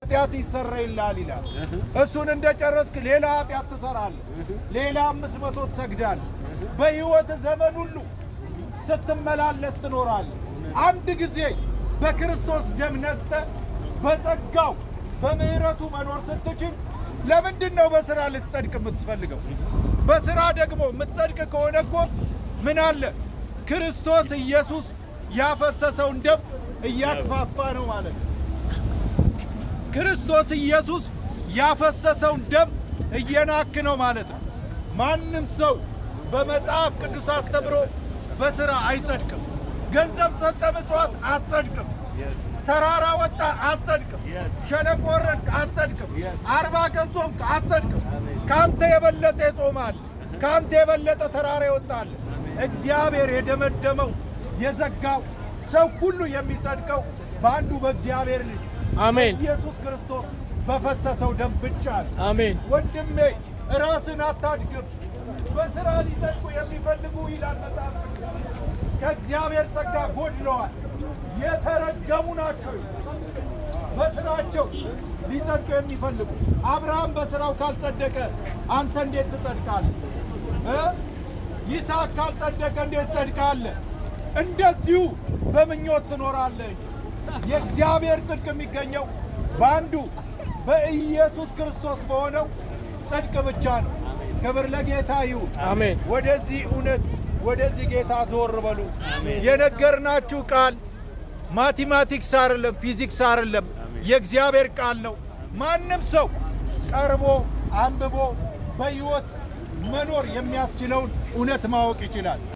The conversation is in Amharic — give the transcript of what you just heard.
ኃጢአት ይሰረይልሃል ይላል። እሱን እንደጨረስክ ሌላ ኃጢአት ትሰራለህ፣ ሌላ 500 ትሰግዳለህ። በሕይወት ዘመን ሁሉ ስትመላለስ ትኖራለህ። አንድ ጊዜ በክርስቶስ ደም ነጽተህ በጸጋው በምህረቱ መኖር ስትችል ለምንድን ነው በሥራ ልትጸድቅ የምትፈልገው? በሥራ ደግሞ የምትጸድቅ ከሆነ እኮ ምን አለ? ክርስቶስ ኢየሱስ ያፈሰሰውን ደም እያክፋፋ ነው ማለት ነው። ክርስቶስ ኢየሱስ ያፈሰሰውን ደም እየናክ ነው ማለት ነው። ማንም ሰው በመጽሐፍ ቅዱስ አስተምሮ በሥራ አይጸድቅም። ገንዘብ ሰጠ ምጽዋት አትጸድቅም። ተራራ ወጣ አትጸድቅም። ሸለቆ ወረድክ አትጸድቅም። 40 ቀን ጾምክ አትጸድቅም። ካንተ የበለጠ ይጾማል፣ ካንተ የበለጠ ተራራ ይወጣል። እግዚአብሔር የደመደመው የዘጋው ሰው ሁሉ የሚጸድቀው በአንዱ በእግዚአብሔር ልጅ አሜን ኢየሱስ ክርስቶስ በፈሰሰው ደም ብቻ ነው። አሜን። ወንድሜ ራስን አታድግም። በሥራ ሊጸድቁ የሚፈልጉ ይላል መጽሐፍ ከእግዚአብሔር ጸጋ ጎድለዋል፣ የተረገሙ ናቸው። በሥራቸው ሊጸድቁ የሚፈልጉ አብርሃም በሥራው ካልጸደቀ አንተ እንዴት ትጸድቃለህ? ይስሐቅ ካልጸደቀ እንዴት ትጸድቃለህ? እንደዚሁ በምኞት ትኖራለህ። የእግዚአብሔር ጽድቅ የሚገኘው በአንዱ በኢየሱስ ክርስቶስ በሆነው ጽድቅ ብቻ ነው። ክብር ለጌታ ይሁን። አሜን። ወደዚህ እውነት ወደዚህ ጌታ ዞር በሉ። የነገርናችሁ ቃል ማቴማቲክስ አይደለም፣ ፊዚክስ አይደለም፣ የእግዚአብሔር ቃል ነው። ማንም ሰው ቀርቦ አንብቦ በሕይወት መኖር የሚያስችለውን እውነት ማወቅ ይችላል።